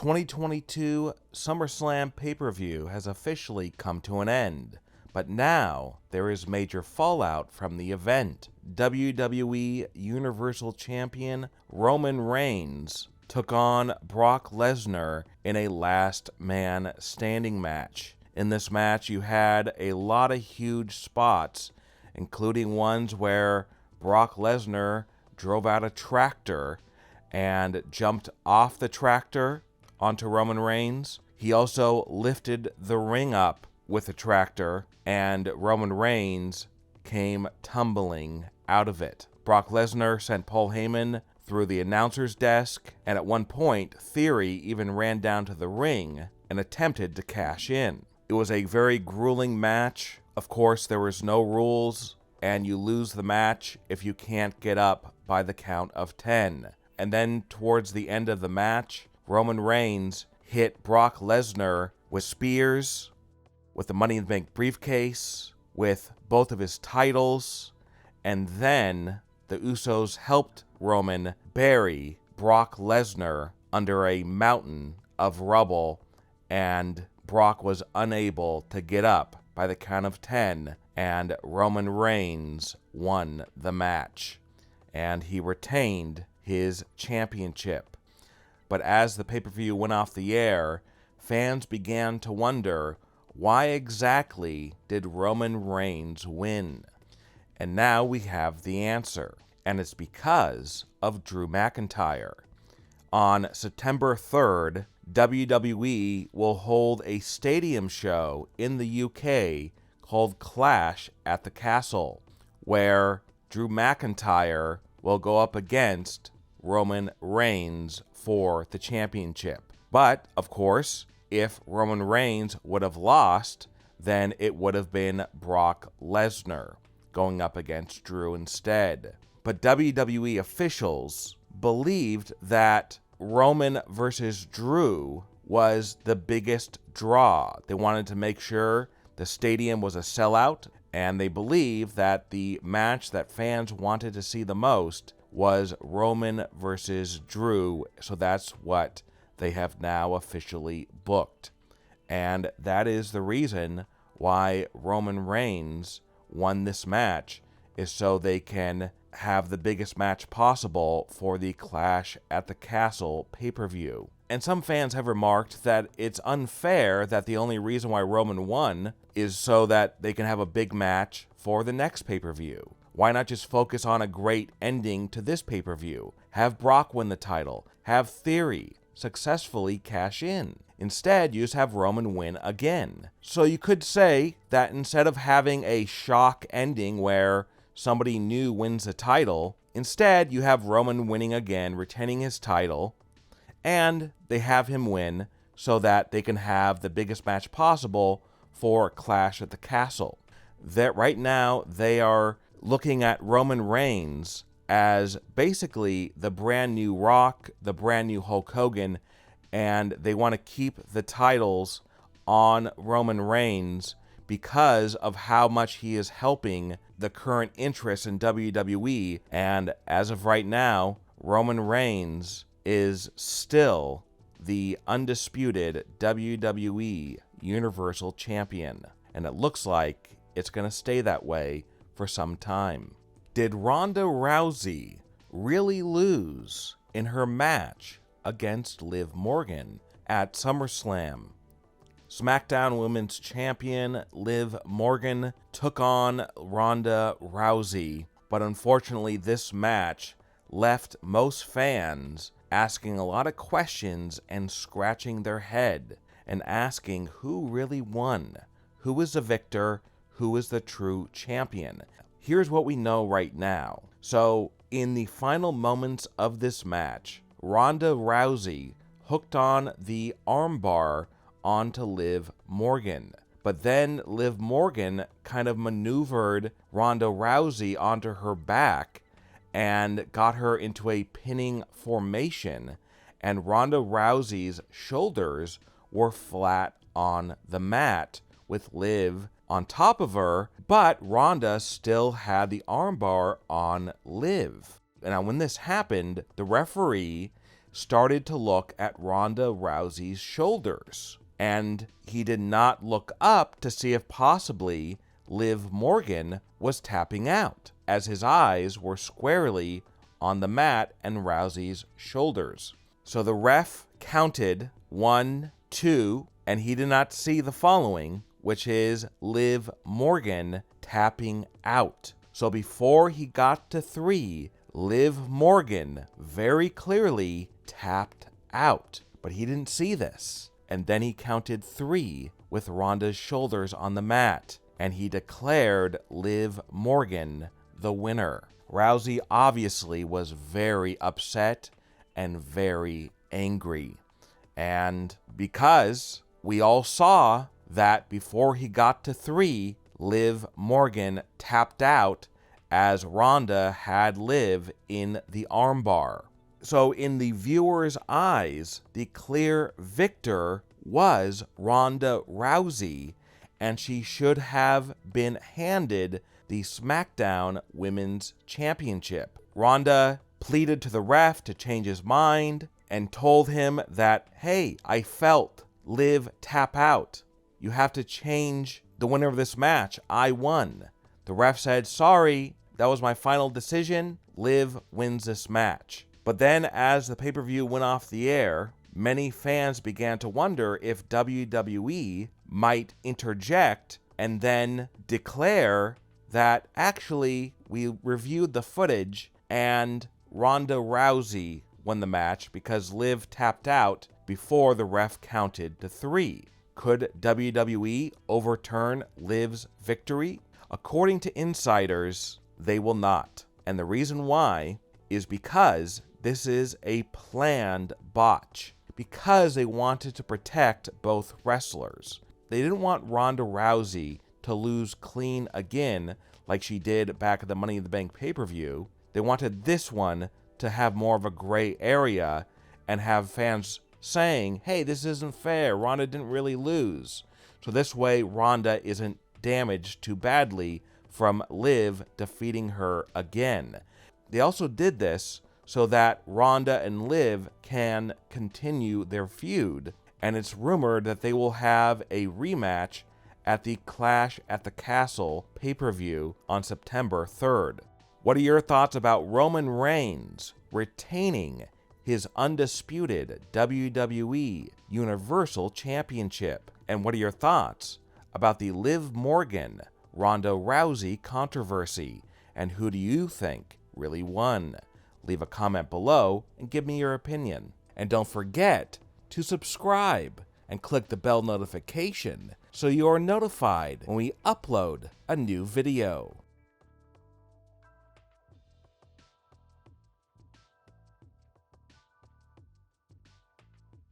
2022 SummerSlam pay-per-view has officially come to an end, but now there is major fallout from the event. WWE Universal Champion Roman Reigns took on Brock Lesnar in a last man standing match. In this match, you had a lot of huge spots, including ones where Brock Lesnar drove out a tractor and jumped off the tractor onto Roman Reigns. He also lifted the ring up with a tractor, and Roman Reigns came tumbling out of it. Brock Lesnar sent Paul Heyman through the announcer's desk, and at one point, Theory even ran down to the ring and attempted to cash in. It was a very grueling match. Of course, there was no rules, and you lose the match if you can't get up by the count of 10. And then towards the end of the match, Roman Reigns hit Brock Lesnar with spears, with the Money in the Bank briefcase, with both of his titles, and then the Usos helped Roman bury Brock Lesnar under a mountain of rubble, and Brock was unable to get up by the count of 10, and Roman Reigns won the match, and he retained his championship. But as the pay-per-view went off the air, fans began to wonder, why exactly did Roman Reigns win? And now we have the answer, and it's because of Drew McIntyre. On September 3rd, WWE will hold a stadium show in the UK called Clash at the Castle, where Drew McIntyre will go up against Roman Reigns for the championship. But, of course, if Roman Reigns would have lost, then it would have been Brock Lesnar going up against Drew instead. But WWE officials believed that Roman versus Drew was the biggest draw. They wanted to make sure the stadium was a sellout, and they believed that the match that fans wanted to see the most was Roman versus Drew, so that's what they have now officially booked. And that is the reason why Roman Reigns won this match, is so they can have the biggest match possible for the Clash at the Castle pay-per-view. And some fans have remarked that it's unfair that the only reason why Roman won is so that they can have a big match for the next pay-per-view. Why not just focus on a great ending to this pay-per-view? Have Brock win the title. Have Theory successfully cash in. Instead, you just have Roman win again. So you could say that instead of having a shock ending where somebody new wins the title, instead you have Roman winning again, retaining his title, and they have him win so that they can have the biggest match possible for Clash at the Castle. That right now they are looking at Roman Reigns as basically the brand new Rock, the brand new Hulk Hogan, and they want to keep the titles on Roman Reigns because of how much he is helping the current interest in WWE. And as of right now, Roman Reigns is still the undisputed WWE Universal Champion. And it looks like it's going to stay that way for some time. Did Ronda Rousey really lose in her match against Liv Morgan at SummerSlam? SmackDown Women's Champion Liv Morgan took on Ronda Rousey, but unfortunately this match left most fans asking a lot of questions and scratching their head and asking who really won, who is the victor, who is the true champion. Here's what we know right now. So, in the final moments of this match, Ronda Rousey hooked on the armbar onto Liv Morgan. But then Liv Morgan kind of maneuvered Ronda Rousey onto her back and got her into a pinning formation, and Ronda Rousey's shoulders were flat on the mat with Liv on top of her, but Ronda still had the armbar on Liv. Now, when this happened, the referee started to look at Ronda Rousey's shoulders. And he did not look up to see if possibly Liv Morgan was tapping out, as his eyes were squarely on the mat and Rousey's shoulders. So the ref counted 1, 2, and he did not see the following, which is Liv Morgan tapping out. So before he got to 3, Liv Morgan very clearly tapped out, but he didn't see this. And then he counted 3 with Ronda's shoulders on the mat, and he declared Liv Morgan the winner. Rousey obviously was very upset and very angry. And because we all saw that before he got to 3, Liv Morgan tapped out as Ronda had Liv in the armbar. So in the viewer's eyes, the clear victor was Ronda Rousey, and she should have been handed the SmackDown Women's Championship. Ronda pleaded to the ref to change his mind and told him that, hey, I felt Liv tap out. You have to change the winner of this match. I won. The ref said, sorry, that was my final decision. Liv wins this match. But then as the pay-per-view went off the air, many fans began to wonder if WWE might interject and then declare that actually we reviewed the footage and Ronda Rousey won the match because Liv tapped out before the ref counted to 3. Could WWE overturn Liv's victory? According to insiders, they will not. And the reason why is because this is a planned botch. Because they wanted to protect both wrestlers. They didn't want Ronda Rousey to lose clean again like she did back at the Money in the Bank pay-per-view. They wanted this one to have more of a gray area and have fans saying, hey, this isn't fair. Ronda didn't really lose. So this way, Ronda isn't damaged too badly from Liv defeating her again. They also did this so that Ronda and Liv can continue their feud. And it's rumored that they will have a rematch at the Clash at the Castle pay-per-view on September 3rd. What are your thoughts about Roman Reigns retaining his undisputed WWE Universal Championship? And what are your thoughts about the Liv Morgan Ronda Rousey controversy? And who do you think really won? Leave a comment below and give me your opinion. And don't forget to subscribe and click the bell notification so you are notified when we upload a new video.